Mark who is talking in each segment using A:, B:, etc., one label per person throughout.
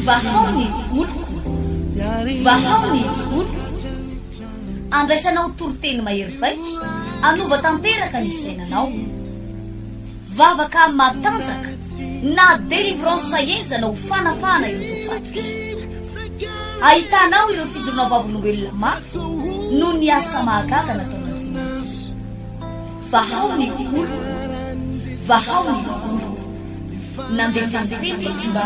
A: vahaony oloko vahaony oloko andraisanao toroteny mahery vaika anova tanteraka ny fiainanao vavaka matanjaka na délivrance enjana ho fanafana ireo fatotra ahitanao ireo fijorona vavolombelona mafy no ny asa mahagaga nataon'Andriamanitra vahaony oloko vahaony oloko nandefandefety sy mba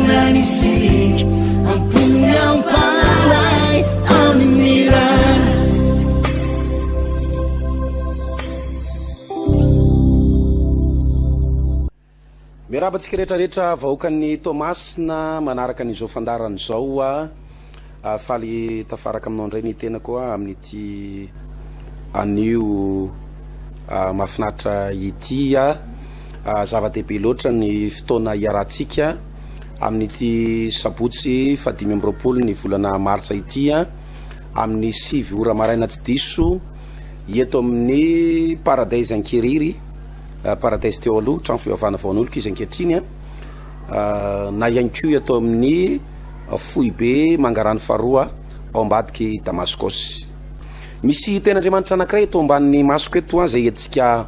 B: nanisik ampunyang palay aminiran
C: mirabantsika rehetrarehetra vahoakan'ny Tomasina manaraka n'izao fandaran'izao faly tafaraka aminao indray ny tena koa amin'ity anio mahafinaritra ity zava-dehibe loatra ny fotoana iarahantsika amin'ity sabotsy 5 ny volana martsa ity amin'ny 7 ora maraina tsy diso eto amin'ny Paradise Ankeriry Paradise teo aloha trano fivavahana vaon'oloko izy ankehitriny na ihany koa eto amin'ny Fohibe Mangarano faharoa ao ambadiky Damascos. Misy ten'Andriamanitra anankiray eto ambanin'ny masoko eto zay etsika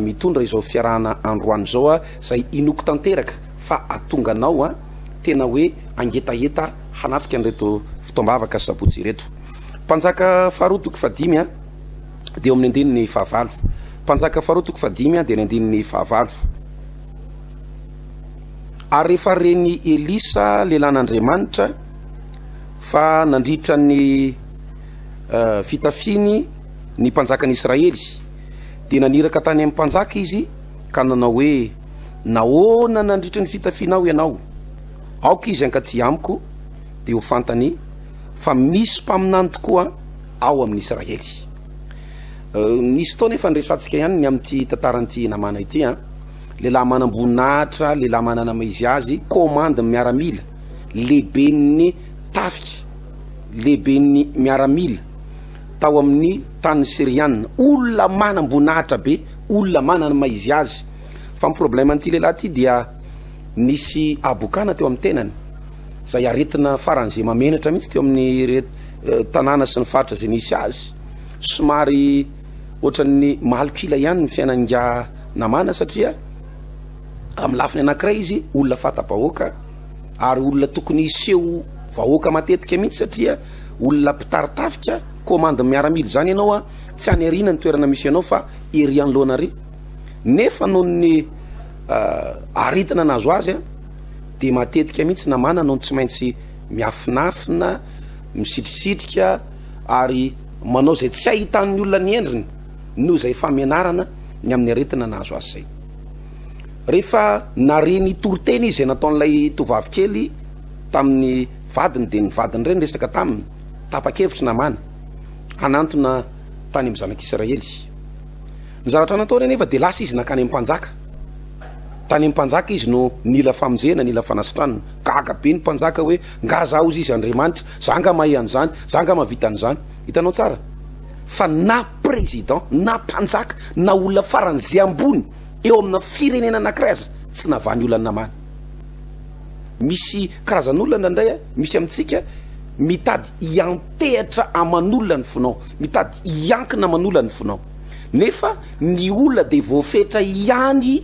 C: mitondra izao fiarahana androany zao zay inoko tanteraka fa atonganao tena hoe angetaheta hanatrika an'ireto fotoam-bavaka sabotsy ireto. Mpanjaka faharoa toko 5 dia amin'ny 15. Mpanjaka faharoa toko 5 dia ny 15. Ary rehefa reny Elisa lelan'Andriamanitra fa nandritra ny fitafiny ny mpanjakan'i Israely dia naniraka tany amin'ny mpanjaka izy ka nanao hoe nahoana nandritra ny fitafinao ianao aoka izy ankaty amiko dia ho fantany fa misy mpaminany tokoa ao amin'ny Israely. Nisy fotoana efa nresantsika ihany ny amin'ity tantaran'ity namana ity lehilahy manamboninahitra lehilahy manana maizy azy komande miaramila lehibe ny tafika lehibe ny miaramila tao amin'ny tany Syrianina olona manamboninahitra be olona manana maizy azy fa ny problème an'ity lehilahy ity dia nisy abokana teo amin'ny tenany zay aretina faran'izay mamenatra mihitsy teo amin'ny tanàna sy ny faritra zay nisy azy somary ohatran'ny malokila ihany ny fiainan'nga namana satria amin'ny lafiny anankiray izy olona fata-bahoaka ary olona tokony iseho vahoaka matetika mihitsy satria olona mpitaritafika komande miaramily zany ianao tsy any arina ny toerana misy ianao fa ery anoloana ary nefa noho ny aretina nazo azy dia matetika mihitsy namana noho tsy maintsy miafinafina misitrisitrika ary manao zay tsy ahitan'ny olona ny endriny noho zay famenarana ny amin'ny aretina nazo azy zay. Rehefa nareny toroteny izy zay nataon'ilay tovavy kely tamin'ny vadiny dia ny vadiny ireny resaka taminy tapa-kevitra namana hanantona tany amin'ny zanak'Israely. Ny zavatra natao reny nefa dia lasa izy nakany amin'ny mpanjaka tany amin'ny mpanjaka izy no nila famonjena nila fanasitranina gaga be ny mpanjaka hoe ngazaho izy Andriamanitra zanga mahay an'izany zanga mavita an'izany. Hitanao tsara fa na président na mpanjaka na olona faran'izay ambony eo amina firenena anankiray aza tsy navany olana namana. Misy karazan'olona ndrandray misy amintsika mitady iantehatra aman'olona ny fonao mitady iankina aman'olona ny fonao nefa ny olona dia voafetra ihany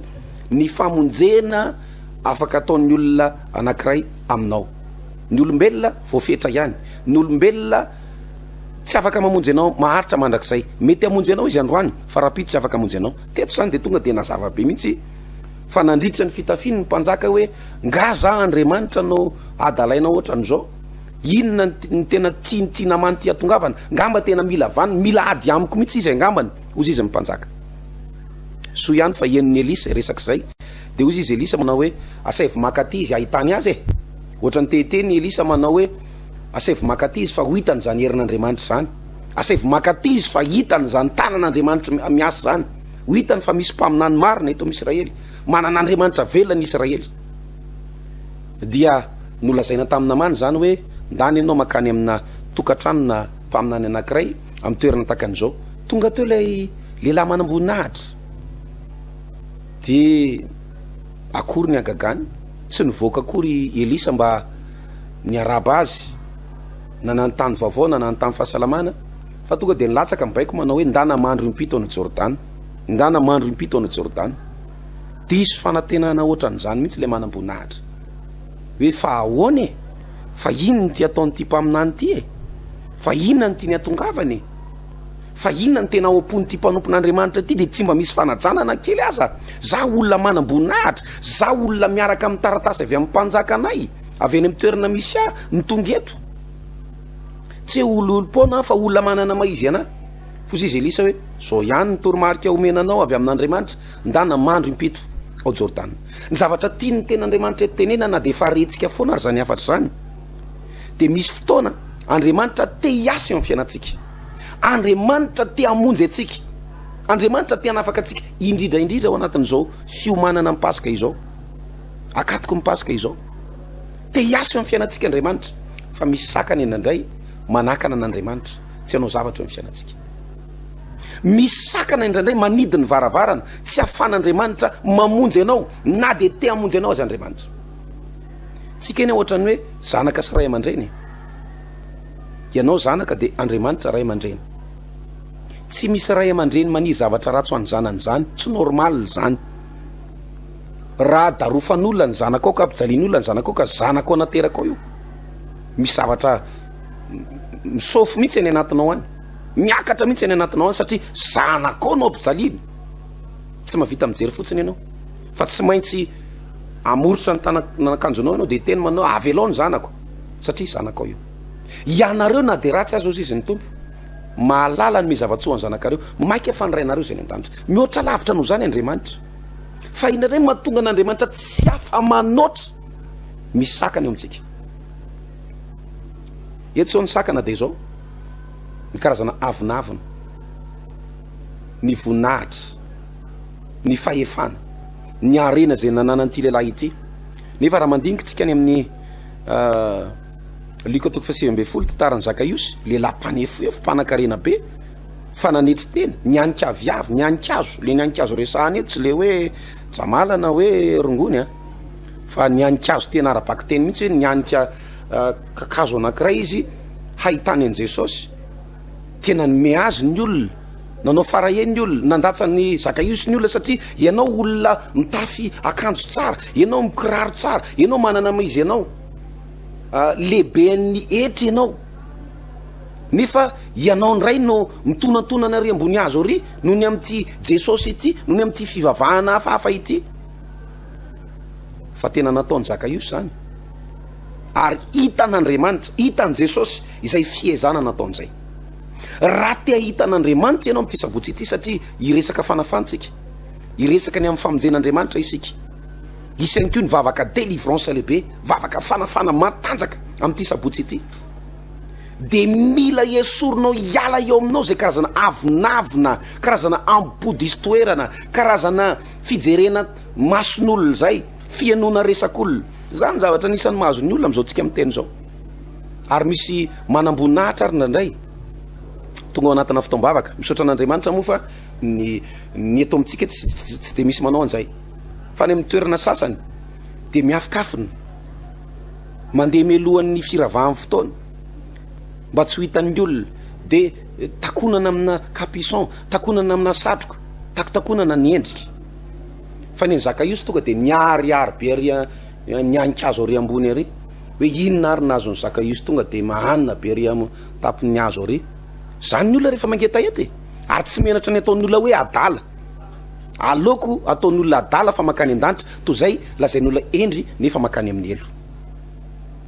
C: ny famonjena afaka ataon'ny olona anankiray aminao. Ny olombelona voafetra ihany ny olombelona tsy afaka mamonjy anao maharitra mandrakizay mety amonjy anao izy androany fa rapito tsy afaka amonjy anao teto zany dia tonga dia nazava be mihitsy fa nandritra ny fitafiny ny mpanjaka hoe ngaza Andriamanitra no adalaina ohatra n'izao inona ny tena tiany namany ty atongavana ngamba tena mila vaniny mila ady amiko mihitsy izy angambany ozy izy mpanjaka so ihany fa enony Elisa resaka zay dia ozy izy Elisa manao hoe asavy makaty izy ahitany azy ohatra ny tehteny Elisa manao hoe asavy makaty izy fa ho hitany zany herin'Andriamanitra zany asavy makaty izy fa hitany zany tanan'Andriamanitra miasa zany ho hitany fa misy mpaminany marina eto amin'ny Israely manan'Andriamanitra velona ny Israely. Dia nolazaina taminamany zany hoe ndany ianao makany amina tokantranona mpaminany anankiray amin'ny toerana takan'izao tonga teo lehilahy manam-boninahitra de akory ny agagany tsy nivoaka akory Elisa mba niaraba azy nanantany vaovao nanantany fahasalamana fa tonga de nilatsaka mibaiko manao hoe ndana mandro impito ana Jordana, ndana mandro impito ana Jordana. Diso fanantenana ohatran'izany mihitsy le manam-boninahitra hoe fa ahoana e, fa inona ty ataonyty mpaminany ty e, fa inona ny tiany atongavany e, fa inona ny tena ompony ty mpanompon'Andriamanitra ty, de tsy mba misy fanajanana kely aza. Za olona manam-boninahitra, za olona miaraka amin'ny taratasy avy amin'ny mpanjaka anay avy any amin'ny toerana misy nitonga eto, tsy ololopona fa olona manana maizy ana. Fosy izy Elisa hoe zao ihany ny toromarika omenanao avy amin'Andriamanitra, ndana mandro impito ao Jordana. Ny zavatra tiany ten'Andriamanitra tenena na de efa retsika foana ary zany afatra zany, de misy fotoana Andriamanitra te hiasa eo amin'ny fiainantsika, Andriamanitra te hamonjy atsika, Andriamanitra te hanafaka atsika indrindra ao anatin'izao fiomanana amin'ny Pasika izao, akatoko amin'ny Pasika izao, te hiasa eo amin'ny fiainantsika Andriamanitra. Fa misy sakany indraindray manakana an'Andriamanitra tsy hanao zavatra eo amin'ny fiainantsika. Misy sakana indraindray manidy ny varavarana tsy ahafan'Andriamanitra mamonjy anao na de te hamonjy anao azy Andriamanitra. Tsika eny ohatrany hoe zanaka sy ray aman-dreny, ianao zanaka de Andriamanitra ray aman-dreny. Tsy misy ray aman-dreny maniry zavatra ratsy ho an'ny zanany zany, tsy normal zany. Raha darofan'olona ny zanaka ao ka ampijalian'olona ny zanaka ao ka zanaka ao nateraka ao io, misy zavatra misofo mihitsy any anatinao any, miakatra mihitsy any anatinao any, satria zanaka ao no ampijaliany. Tsy mahavita mijery fotsiny ianao, fa tsy maintsy amorotra ny tananakanjonao ianao de teny manao avy alao ny zanako, satria zanaka ao io. Ianareo na de ratsy azo izy ny tompo, mahalala ny mizava-tsoa ny zanakareo, maika fanirainareo zay ny an-danitra. Mihoatra lavitra noho zany Andriamanitra, fa indraindray mahatonga an'Andriamanitra tsy afa manoatra misy sakana eo amintsika. Eto zao ny sakana de zao ny karazana avinavina, ny voninahitra, ny fahefana, ny arena zay nananan'ity lehilahy ity. Nefa raha mandinika tsika any amin'ny Luka 7:20 titaran'ny Zakaiosy, lehilahy mpanefofefo mpanan-karena be, fa nanetry tena nianika viavy, nianikazo, le nianikazo resahany eto tsy le hoe jamalana hoe rongony fa nianikazo tena ara-baky teny mihitsy hoe nianika kakazo anankiray izy hahitany an' Jesosy. Tena nome azy ny olona, nanao faraheny ny olona, nandatsa ny Zakaiosy ny olona, satria ianao olona mitafy akanjo tsara, ianao mikiraro tsara, ianao manana maizy, ianao lehibe ny etry ianao, nefa ianao ndray no mitonantonana ary ambony azo ary noho ny amin'ity Jesosy ity, noho ny amin'ity fivavahana hafahafa ity. Fa tena nataony Zakaiosy zany, ary hitan'Andriamanitra, hitan' Jesosy izay fiezana nataon'izay. Raha te hahita an'Andriamanitra ianao amin'ity sabotsy ity, satria iresaka fanafantsika, iresaka ny amin'ny famonjen'Andriamanitra isika, isany koa ny vavaka délivrance lehibe, vavaka fanafana matanjaka amin'ity sabotsy ity, de mila esorinao hiala eo aminao zay karazana avinavina, karazana ambodistoerana, karazana fijerena mason'olona zay, fianona resak'olona. Zany zavatra nisan'ny mahazo ny olona am'izao tsika amin'ny teny zao. Ary misy manam-boninahitra ary ndraindray tonga ao anatina fotoam-bavaka misaotra an'Andriamanitra moa fa ny eto amintsika tsy de misy manao an'izay, fa ny amin'ny toerana sasany de miafikafina mandeha mialohan'ny firavahan'ny fotoana mba tsy ho hitan'ny olona, de takonana amina capuchon, takonana amina satroka, takonana ny endrika. Fa ny Zakaiosy tonga de niariary be ary nianikazo ary ambony ary, hoe inona ary nazo ny Zakaiosy tonga de mahanina be ary tapon'ny hazo ary. Zany ny olona rehefa mangeta ety, ary tsy menatra ny ataon'ny olona hoe adala, aloko ataon'ny olona adala fa makany an-danitra, toy zay lazain'ny olona endry nefa makany amin'ny elo.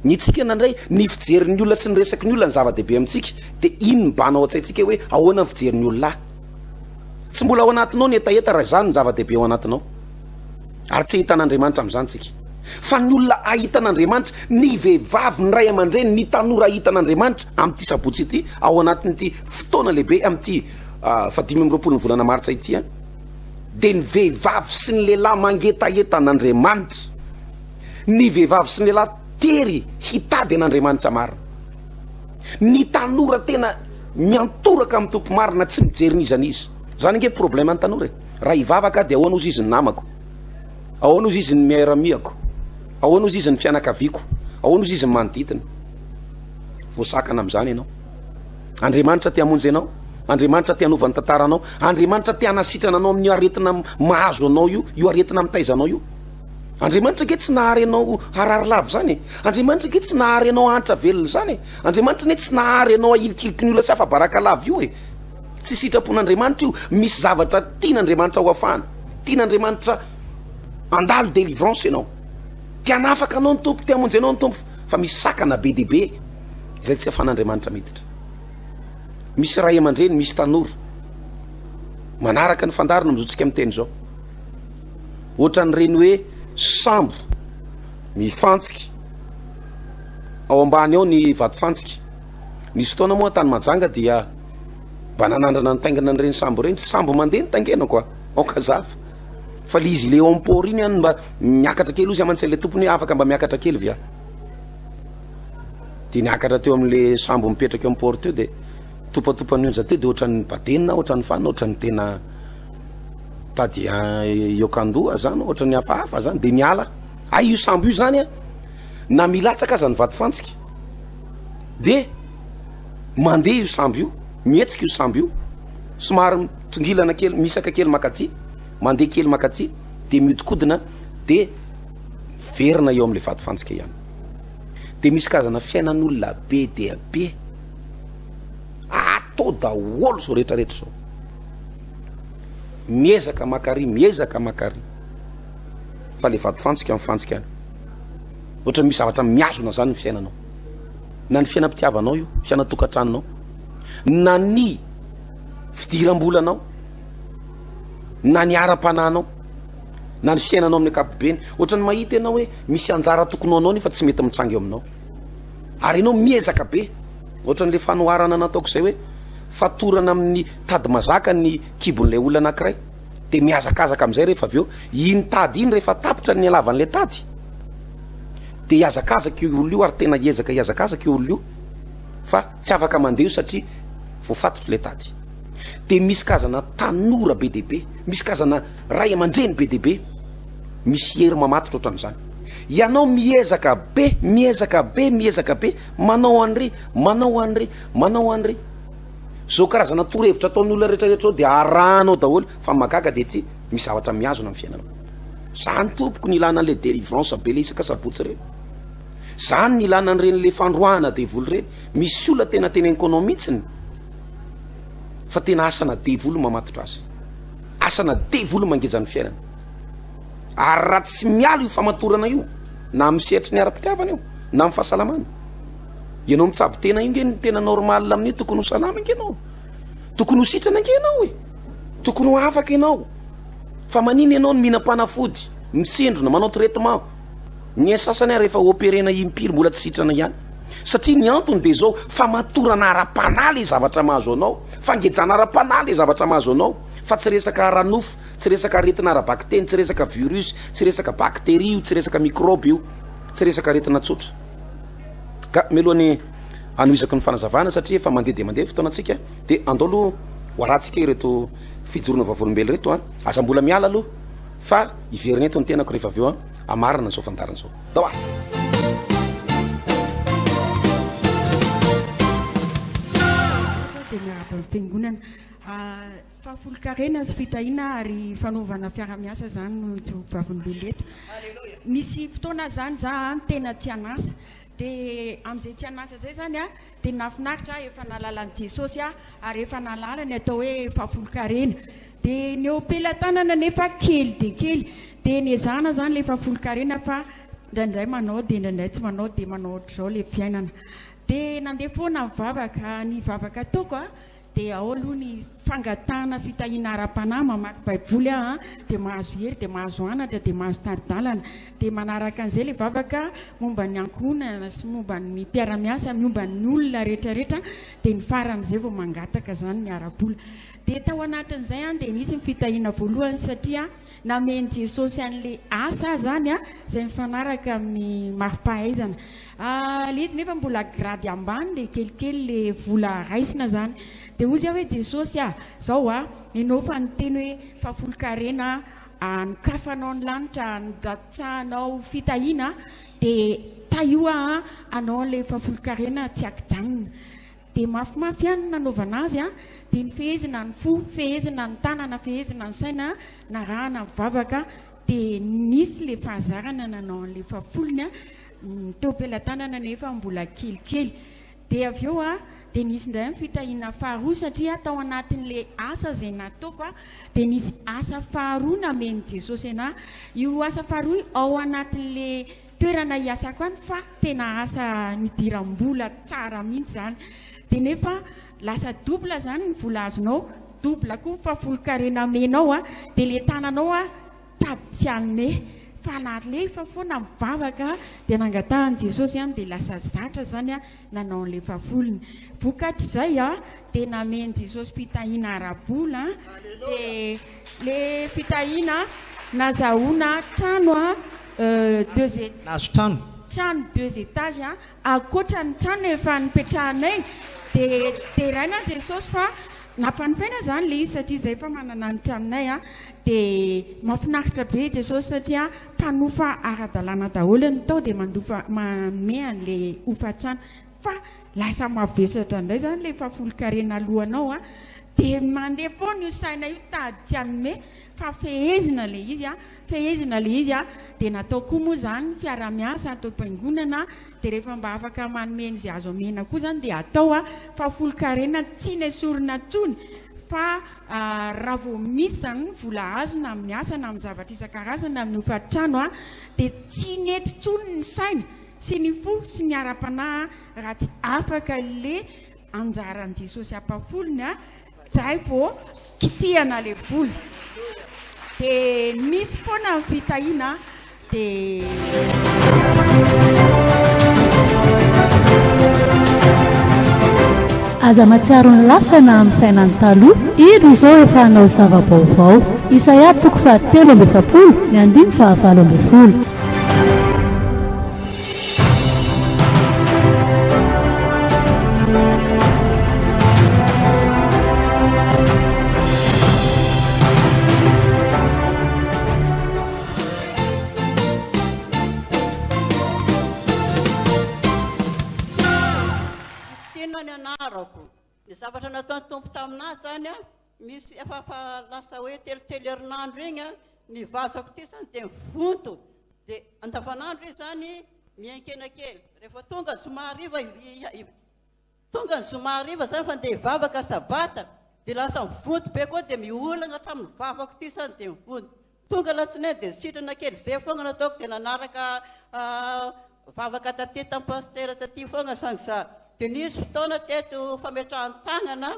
C: Ny tsika nandray ny fijerin'ny olona sy ny resaky ny olona ny zava-dehibe amintsika, de iny mibana ao an-tsaintsika hoe ahoana ny fijerin'ny olona. Tsy mbola ao anatinao ny etaeta raha zany ny zava-dehibe ao anatinao, ary tsy hitan'Andriamanitra amin'izany tsika. Fa ny olona ahitan'Andriamanitra, ny vehivavy ny ray aman-dreny, ny tanora ahitan'Andriamanitra amin'ity sabotsy ity, ao anatin'ity fotoana lehibe amin'ity 5 volana martsa ity, de ny vehivavy sy ny lehilahy mangetaeta an'Andriamanitra, ny vehivavy sy ny lehilahy tery hitady an'Andriamanitra marina, ny tanora tena miantoraka amin'ny tompo marina, tsy mijeriny izan'izy, zany nge problème any tanora raha ivavaka de ahoana ozy izy ny namako, ahoana ozy izy ny miaramiako, ahoana ozy izy ny fianakaviako, ahoana ozy izy ny manodidina. Voasakana am'zany ianao. Andriamanitra te hamonjy anao, Andriamanitra te hanovany tantara anao, Andriamanitra te hanasitrana anao amin'ny aretina mahazo anao io aretina mitaizanao io. Andriamanitra ke tsy nahary anao harary lavo zany, Andriamanitra ke tsy nahary anao hanitra velona zany, Andriamanitra ne tsy nahary anao ahilikiliky ny olona tsy afa baraka lavo io e. Tsy sitrapon'Andriamanitra io, misy zavatra tian'Andriamanitra ho afahana, tian'Andriamanitra andalo délivrance ianao, te hanafaka anao ny tompo, te hamonjy anao ny tompo, fa misy sakana be dehibe izay tsy afan'Andriamanitra miditra. Misy ray aman-dreny, misy tanora manaraka ny fandarina mizotsika amin'ny teny zao, ohatran'ireny hoe sambo mifantsika ao ambany ao ny vato fantsika. Nisy fotoana moa tany Majanga dia mba nanandrana ny taingana n'ireny sambo ireny, tsy sambo mandeha ny taingena koa aokazafa, fa le izy le eo am-pôro iny any mba miakatra kely ozy aman-tsainy le tompony hoe afaka mba miakatra kely via. Dia niakatra teo amin'le sambo mipetraka eo am-pôro teo dia topatopany onja teo dia ohatran'ny badenina, ohatran'ny fana, ohatran'ny tena tady iokandoa zany, ohatran'ny hafahafa zany. Dia miala io sambo io zany a na milatsaka aza ny vato fantsika dia mandeha io sambo io, mihetsika io sambo io, somary mitongilana kely, misaka kely makaty, mandeha kely makaty dia miodikodina dia verina eo amin'le vato fantsika ihany. Dia misy karazana fiainan'olona be dia be atao daholo zao rehetrarehetra zao, miezaka makary, miezaka makary, fa le vato fantsika amin'ny fantsika any ohatra misy zavatra miazona zany ny fiainanao, na ny fiainam-pitiavanao io, fiainatokantranonao, na ny fidiram-bolanao, na ny ara-pananao, na ny fiainanao amin'ny akapobeny. Ohatra ny mahita ianao hoe misy anjara tokony anao nefa tsy mety mitrangy eo aminao, ary ianao miezaka be. Ohatra n'le fanoharana nataoko izay hoe fatorana amin'ny tady mazaka ny kibon'ilay olona anankiray, dia miazakazaka amin'izay rehefa avy eo iny tady iny rehefa tapitra ny halavan'ilay tady dia hiazakazaka io olona io, ary tena hiazakazaka io olona io, fa tsy afaka mandeha io satria voafatotro ilay tady. Dia misy kazana tanora be dehibe, misy kazana ray aman-dreny be dehibe, misy hery mamatotra ohatran'izany. Ianao miezaka be, miezaka be, miezaka be, manao an'ry, manao an'ry, manao an'ry, zao karazana torohevitra ataon'ny olona rehetrarehetra ao dia arahanao daholo, fa magaga dia tsy misy zavatra miazona amin'ny fiainanao. Zany tompoko ny ilana an'le délivrance be le isaka sabotsy ireny, zany ny ilana an'ireny le fandroahana devoly ireny. Misy olona tena tenenkonao mihitsiny, fa tena asana devoly mamatotra azy, asana devoly mangeza ny fiainana. Ary raha tsy miala io famatorana io, na misehatry ny ara-pitiavana io, na amin'ny fahasalamana, ianao mitsaby tena io nge ny tena normal amin'io, tokony ho salama nge ianao, tokony ho sitrana nge ianao e, tokony ho afaka ianao. Fa maniny ianao ny mihinam-panafody, mitsendrona, manao traitement. Ny sasany ary rehefa operena impiry mbola tsy sitrana ihany, satria ny antony dia zao famatorana ara-panahy le zavatra mahazo anao, fangejana ara-panahy le zavatra mahazo anao, fa tsy resaka ranofo, tsy resaka aretina ara-bakteny, tsy resaka virus, tsy resaka bakteria io, tsy resaka microbe io, tsy resaka aretina tsotra. Ka melohany anoizako ny fanazavana satria efa mandeha dia mandeha fotoanantsika, dia andao aloha hoaratsika ireto fijorona vavolombely reto a, aza mbola miala aloha, fa iverina eto ny tenako rehefa avy eo a, amarina zao fandarana zao. Dawa
D: fiangonana fahafolo-karena sy fitahina ary fanaovana fiara-miasa zany no vavolombely eto. Nisy fotoana zany za tena tianasa, dia amin'izay tianasa zay zany a dia nafinaritra efa nalala ny Jesosy a, ary efa nalala ny atao hoe fahafolo-karena. Dia ny eo-pelantanana nefa kely dia kely, dia niezahana zany le fahafolo-karena fa ndraindray manao dia ndraindray tsy manao, dia manao ohatr'izao le fiainana. Dia nandeha foana ny vavaka ataoko a, dia ao aloha ny fangatana fitahiana ara-panahy, mamaky baiboly a, dia mahazo hery, dia mahazo anatra, dia mahazo taridalana. Dia manaraka an'izay le vavaka momba ny ankohonana sy momba ny mpiara-miasa, momba ny olona rehetrarehetra, dia ny faran'izay vao mangataka zany ny ara-bola. Dia tao anatin'izay a dia nisy ny fitahiana voalohany satria nameny Jesosy an'le asa zany a, izay mifanaraka amin'ny mari-pahaizana. Le izy nefa mbola grady ambany, le kelikely le vola raisina zany. dia ozy aho hoe jesosy zao ianao fa nyteny hoe fahafolo-karena nokafanao ny lanitra nodatsahanao fitahiana dia taioa anao an'ilay fahafolo-karena tsy akijanona dia mafimafy ihany nanaovana azy dia ny fehezina ny fo fehezina ny tanana fehezina ny saina narahana mivavaka dia nisy le fahazarana nanao an'ilay fahafolony teo am-pelatanana nefa mbola kelikely dia avy eo dia nisy indray ny fitahiana faharoa satria tao anatin'le asa izay nataoko dia nisy asa faharoa nameny jesosy ana io asa faharoa ao anatin'le toerana hiasako any fa tena asa nidiram-bola tsara mihitsy zany dia nefa lasa dobla zany ny vola azonao dobla koa fahafolo-karena menao dia le tananao tady tsy anome fa lahle fa foana mivavaka dia nangatahany jesosy dia lasa zatra zany nanao an'le fahafolony vokatr' izay dia nameny jesosy fitahiana arabola dia le fitahiana nazahoana trano trano 2 étages akoatra ny trano efa nipetrahanay dia raina jesosy fa nampanipaina zany le izy satria izay fa manana ny tranonay dia mahafinaritra be jesosy satria mpanofa ara-dalàna daholo ny tao dia manome an'le ofa-trano fa lasa mavesatra indray zany le fahafolo-karena alohanao dia mandeha foana io saina io tady tsy anome fa fehezina le izy fehezina le izy dia natao koa moa zany fiara-miasa atao paingonana dia rehefa mba afaka manomeny izay azo amena koa zany dia atao fahafolo-karena tsy nesorina tsony fa raha vao misy zany ny vola azo na amin'ny asa na amin'ny zavatra isan-karazana amin'ny ofa-trano dia tsy nety tsony ny saina sy ny fo sy ny ara-panahy raha tsy afaka le anjaran'i jesosy ampafolony zay vao kitihana le vola dia nisy foana fitahiana dia
E: aza matsiaro ny lasana amin'ny saina ny taloha iro izao efa hanao zava-baovao Isaia 7:7 ny 5:20.
F: ny zavatra nataony tompo taminazy zany misy efa lasa hoe telotelo herinandro igny ny vazako ty zany dia mivonto dia andavanandro izy zany miankena kely rehefa tonga ny zomariva zany fa ndeha hivavaka sabata dia lasa mivonto be koa dia miolagna hatramin'ny vavako ty zany dia mivonto tonga latsinainy dia sitrana kely zay foagna nataoko dia nanaraka vavaka taty tampastera taty foagna zany za dia nisy fotoana teto fametrahany tagnana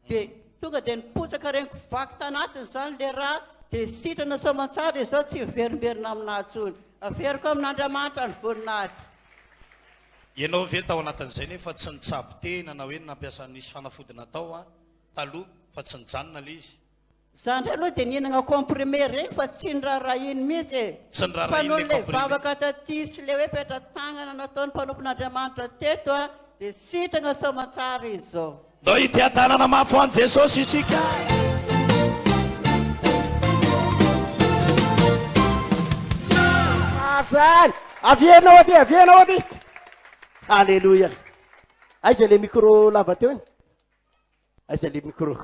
F: dia tonga dia nipotsaka reniko vaky tanatiny zany le raha dia sitrana soamantsara izy zao tsy miverimberina aminatsony averiko amin'Andriamanitra ny voninahitra
G: ianao ve tao anatin'izay nefa tsy nitsabo tena na hoe nampiasa nisy fanafodina tao taloha fa tsy nijanona le izy
F: zandry aloha dia nihinagna comprimé regny fa tsy niraharaha iny mihitsy
G: tsy niraharaha
F: fa
G: iny
F: noho
G: le
F: le
G: comprimé
F: vavaka taty sy le hoe petra tagnana nataony mpanompon'Andriamanitra teto dia sitrana soamantsara izy zao
G: ndao itiatanana mafo an Jesosy isika
H: zany avienao aty alleluia aiza le micro lava teo iny aiza le micro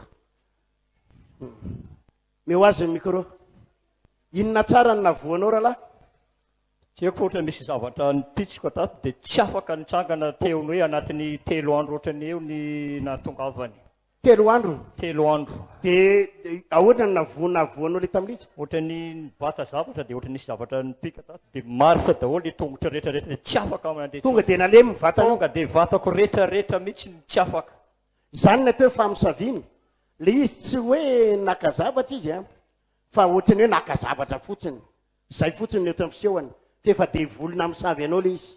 H: meo azy ny micro inona tsara ny navoanao rahalahy
I: tsy haiko ohatra misy zavatra nipitsiko tato dia tsy afaka nitsangana teony hoe anatin'ny 3 andro ohatrany eo ny nahatongavany
H: 3 andro
I: 3 andro
H: dia ahoana ny navoanao le tamin'izy
I: ohatrany nibata zavatra dia ohatra nisy zavatra nipika tato dia maritra daholo ny tongotra rehetrarehetra dia tsy afaka mandeha
H: tonga dia nalemy vatana
I: tonga dia vatako rehetrarehetra mihitsy tsy afaka
H: zany nateo famisaviny le izy tsy hoe naka zavatra izy fa ohatrany hoe naka zavatra fotsiny zay fotsiny neto ampisehoany fefa dia volona misavy anao le izy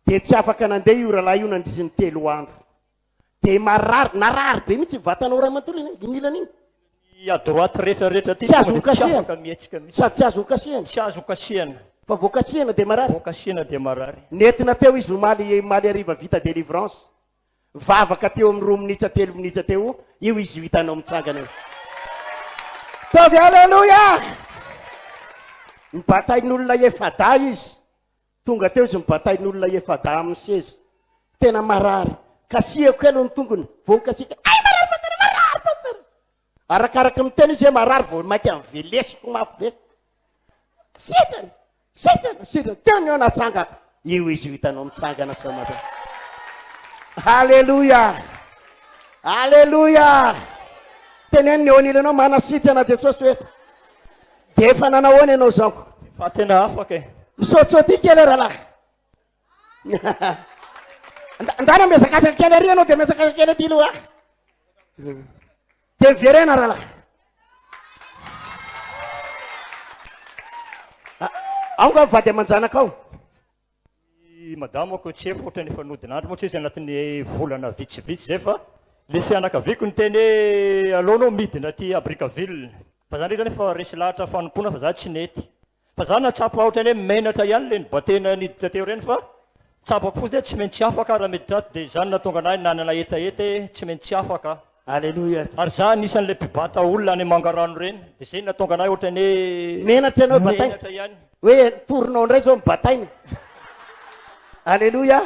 H: dia tsy afaka nandeha io rahalahy io nandrisiny 3 andro dia narary be mihitsy vatanao ray mantolo inilana iny
I: à droite rehetrarehetra ty
H: tsy azo
I: afaka mihetsika mihitsy
H: sady tsy azo okasihana
I: tsy azo okasihana
H: fa voakasihana dia marary
I: okasihana dia marary
H: nentina teo izy maly ariva vita délivrance vavaka teo amin'ny 2 minitra 3 minitra teo io izy hitanao mitsangana io tovy alleloia mibatain'olona efada izy tonga teo izy mibatain'olona efada amin'ny sezy tena marary kasiako elo ny tongony vonkasika ay marary pastor arakaraka miteny izy hoe marary vo mainka mivelesiko mafy be sitrana teo ny eo natsangako io izy hitanao mitsangana samata halleluia halleluia teneny ny eo anao manasitrana jesosy hoe de efa nanahoana ianao zaoko
I: fa tena afaka
H: misaotisaoty kely rahalahy andana miazakazaka kely ary anao de miazakazaka kely aty loha de miverena rahalahy aonga mivady amanjanaka ao
I: madamako tsy efa ohatrany fanodinandro moa tsy izy anatin'ny volana vitsivitsy zay fa le fianakaviako ny teny hoe alohanao midina ty abrikaville fa zany zany fa resy lahatra fanompona fa za tsy nety fa za natsapa ohatrany hoe menatra ihany le ny batena niditra teo reny fa tsapako fosy de tsy maintsy afaka raha mety trato de zany natonga anahy nanana etaeta tsy maintsy afaka
H: alleluia
I: ary za anisan'le mpibata olona any mangarano reny de zay natonga anahy ohatrany hoe
H: menatra ianao bataina
I: menatra ihany
H: hoe torinao indray zao mibataina alleluia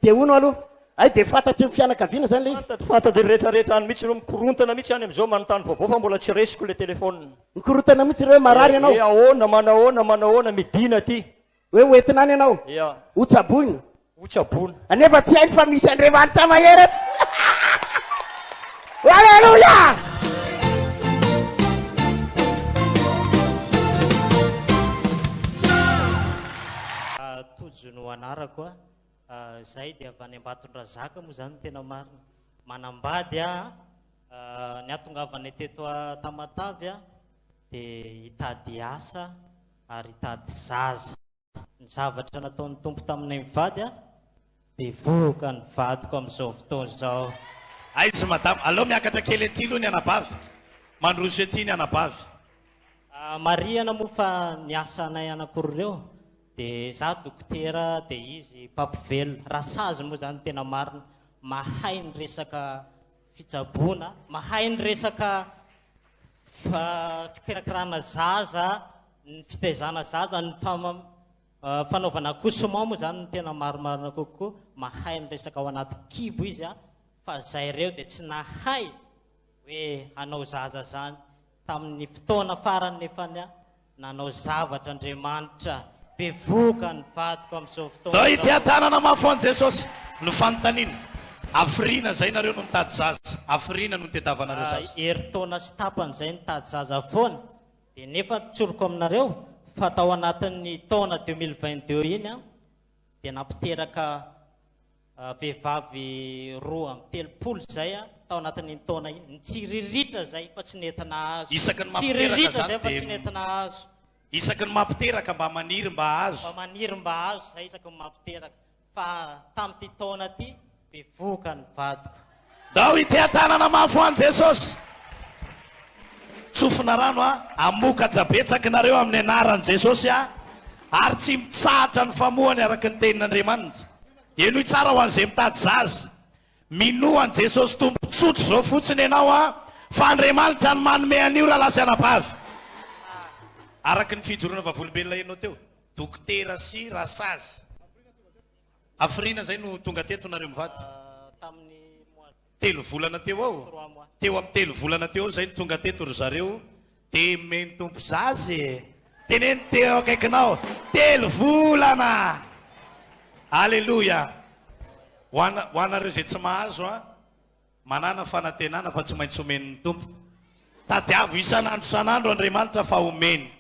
H: de ono aloha ay de fantatry ny fianakaviana zany le izy
I: fantatry rehetrarehetra any mihitsy reo mikorontana mihitsy any am'izao manontany vaovao fa mbola tsy resiko le telefona
H: mikorontana mihitsy reo hoe marary ianao
I: ahoana manahoana midina ty
H: hoe hoentinany ianao
I: ia
H: hotsaboina
I: hotsabona
H: anefa tsy hainy fa misy andriamanitra mahery alleluia
J: tojony anarako zay dia avy any Ambatondrazaka moa zany tena marina manambady ny atongavany teto Tamatavy de hitady asa ary hitady zaza ny zavatra nataon'ny tompo taminay mivady bevoka ny vadiko amin'izao fotoana zao
G: aizy madame allo miakatra kely aty aloha ny anabavy mandroso aty ny anabavy
J: mariana moa fa ny asa anay anakoro reo de za dokotera de izy papivelo rasazy moa zany tena marina mahay ny resaka fitsabona mahay ny resaka fikirakirana zaza ny fitaizana zaza ny fanaovana accouchement moa zany tena marimarina kokoa mahay ny resaka ao anaty kibo izy fa zay reo de tsy nahay hoe hanao zaza zany tamin'ny fotoana farany nefany nanao zavatra Andriamanitra bevoka ny vadiko amin'izao fotoana
G: dao ity tanana mafoany Jesosy no fanontaniana afrina zay nareo no mitady zaza afrina no tetavanareo zaza
J: eritaona sy tapany zay nitady zaza foana de nefa tsoroko aminareo fa tao anatin'ny taona 2022 iny de nampiteraka vehivavy 2 zay tao anatin'ny taona iny nitsiriritra zay fa tsy nentina azo
G: isaky ny mampiteraka zany
J: fa tsy nentina azo
G: isaky ny mampiteraka mba maniry mba azo
J: zay isaky ny mampiteraka fa tamin'ity taona ty bevoka ny vadiko
G: dao ity tanana mafoany Jesosy tsofina rano amokatra betsaky nareo amin'ny anaran'i Jesosy ary tsy mitsahatra ny famohany araky ny tenin'Andriamanitra eno tsara ho an'izay mitady zaza minohan Jesosy tompo tsotro zao fotsiny ianao fa Andriamanitra ny manome an'io raha lasy anabavy araky ny fijoroana vavolombelona ianao teo dokotera sy rasazy afrina zay no tonga teto nareo mivady
J: tamin'ny
G: 3 volana teo ao teo amin'ny 3 volana teo zay no tonga teto ry zareo de meny tompo zazy teneny teo akaikinao 3 volana alleluia ho anareo zay tsy mahazo manana fanantenana fa tsy maintsy omen'ny tompo tadiavo isanandro Andriamanitra fa omeny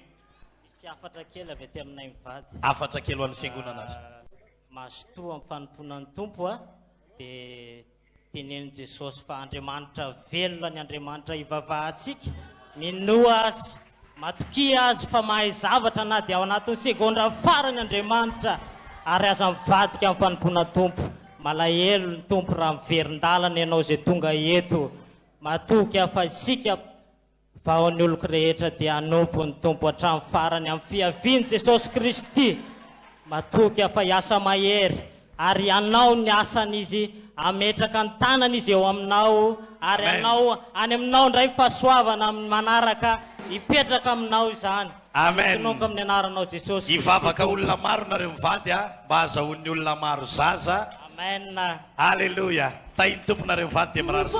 J: misy afatra kely avy aty aminay mivady
G: afatra kely ho an'ny fiangonana azy
J: mazotoa amin'ny fanomponan'ny tompo de teneny Jesosy fa Andriamanitra velona ny Andriamanitra ivavahantsika minoa azy matokia azy fa mahay zavatra na dia ao anatin'ny segondra farany Andriamanitra ary aza mivadika amin'ny fanompona tompo malahelo ny tompo raha miverin-dalana ianao zay tonga eto matoky fa isika vaon'ny oloko rehetra dia hanompo ny tompo hatramin'ny farany amin'ny fiaviany Jesosy Kristy matoky fa hiasa mahery ary anao ny asan'izy ametraka ny tanana izy eo aminao ary anao any aminao ndray fahasoavana manaraka ipetraka aminao izany.
G: Amen.
J: Nonko amin'ny anaranao Jesosy.
G: Ivavaka olona maro nareo mivady mba azahoan'ny olona maro zaza.
J: Amen.
G: Halleluja. Tainy tompo nareo mivady dia mirary sa.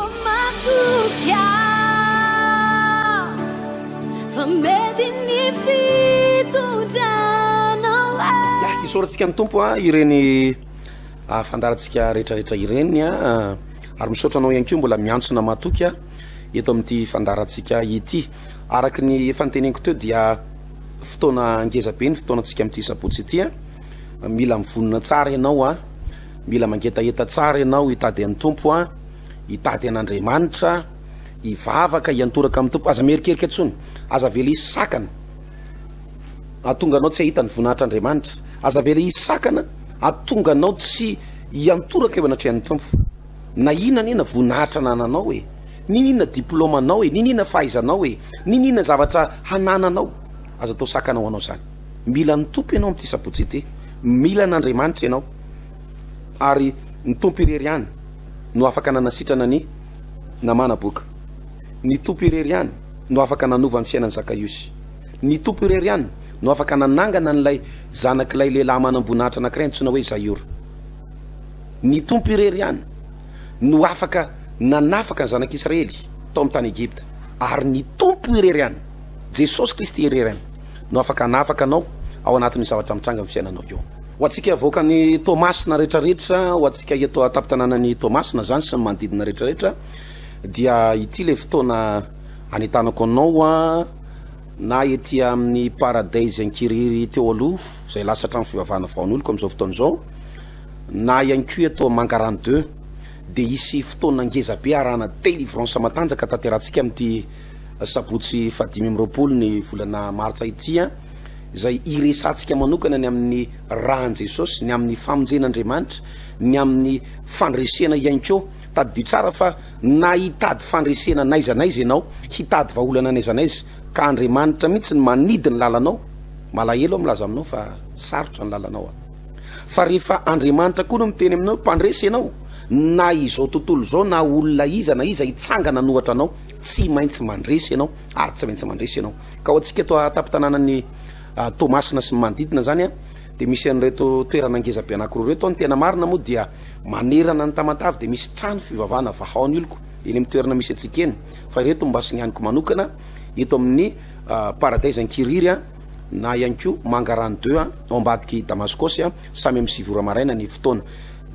C: Isaorantsika ny tompo ireny fandarantsika rehetrarehetra ireny ary misaotra anao ihany koa mbola miantsona matoky eto amin'ity fandarantsika ity. Araky ny efa niteneniko teo dia fotoana ngeza be ny fotoanantsika amin'ity sabotsy ity mila mivonona tsara ianao mila mangetaheta tsara ianao hitady an'ny tompo hitady an'Andriamanitra ivavaka iantoraka amin'ny tompo. Aza merikerika tsony aza vela isakana atonga anao tsy ahita ny vonahitr'Andriamanitra. Aza vela isakana atonga anao tsy iantoraka eo anatrehan'ny tompo. Na inona nina voninahitra nananao ninina diplôma anao ninina fahaizanao ninina zavatra hanananao aza tao sakanao anao zany. Mila ny tompo ianao amin'ity sabotsy ity, mila n'Andriamanitra ianao ary ny tompo irery ihany no afaka nanasitrana ny namana boka. Ny tompo irery ihany no afaka nanova ny fiainan'ny Zakaiosy. Ny tompo irery ihany no afaka nanangana n'ilay zanak'ilay lehilahy manam-boninahitra anankiray antsoina hoe Zaïra. Ny tompo irery ihany no afaka nanafaka ny zanak'Israely tao amin'ny tany Egypta. Ary ny tompo irery ihany Jesosy Kristy irery ihany no afaka nanafaka anao ao anatin'ny zavatra mitranga amin'ny fiainanao eo. Ho antsika avoaka ny Tomasina rehetrarehetra, ho antsika eto ataptananan'ny Tomasina zany sy ny manodidina rehetrarehetra dia ity le fotoana anitanako anao na ety amin'ny Paradise Ankiriry teo aloha izay lasa hatramin'ny fivavahana vaon'oloko amin'izao fotoana izao, na ihany koa eto Mangarany 2 dia isy fotoana ngeza be arahana délivrance matanjaka tanterantsika amin'ity sabotsy 5 ny volana martsa ity izay iresantsika manokana ny amin'ny rahan'i Jesosy, ny amin'ny famonjen'Andriamanitra, ny amin'ny fandresena ihany koa. Tadidio tsara fa na hitady fandresena naizanaiza ianao, hitady vahaolana naizanaiza ka Andriamanitra mihitsy ny manidy ny lalanao, malahelo milaza aminao fa sarotra ny lalanao. Fa rehefa Andriamanitra koa no miteny aminao mpandresy ianao, na izao tontolo izao na olona iza na iza hitsangana nohatra anao, tsy maintsy mandresy ianao ary tsy maintsy mandresy ianao. Ka ho antsika eto atapitananan'ny Tomasina sy manodidina zany dia misy an'ireto toerana ngezabe anankiroa reto ny tena marina moa dia manerana ny tamatavy dia misy trano fivavahana vahaony oloko eny amin'ny toerana misy atsika eny. Fa ireto mba sy nianiko manokana eto amin'ny Paradise Ankiriry na ihany koa Mangarany 2 ao ambadiky Damaskosy samy amin'ny 7 ora maraina ny fotoana.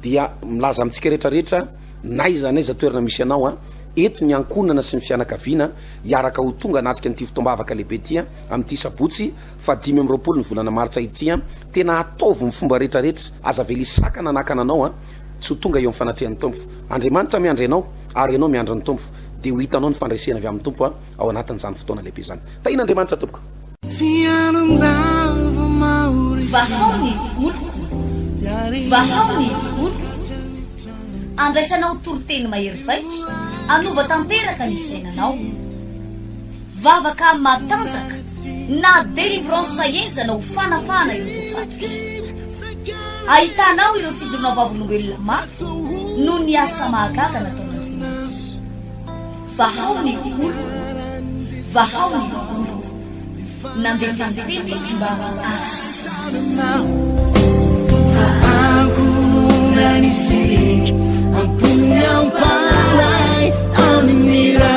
C: Dia milaza amintsika rehetrarehetra naiza naiza toerana misy anao eto ny ankonana sy ny fianakaviana hiaraka ho tonga anatrika n'ity fotoam-bavaka lehibe ity amin'ity sabotsy 5 ny volana martsa ity tena ataovy ny fomba rehetrarehetra. Aza vela isakana nakana anao tsy ho tonga eo amin'ny fanatrehan'ny tompo. Andriamanitra miandry anao ary ianao miandry ny tompo dia ho hitanao ny fandresena avy amin'ny tompo ao anatin'izany fotoana lehibe zany. Tahin'Andriamanitra tompoko.
A: Vahaony oloko, vahaony oloko, andraisanao toroteny mahery vaitra, anova tanteraka ny fiainanao, vavaka matanjaka na délivrance enjana ho fanafana ireo voafatotra. Ahitanao ireo fijorona vavolombelona mafy no ny asa mahagaga nataon'Andriamanitra. Vahaony oloko, vahaony oloko, nandefandefy izy mba asitrana.
B: Ankunani sik, ampunya palai, aminira.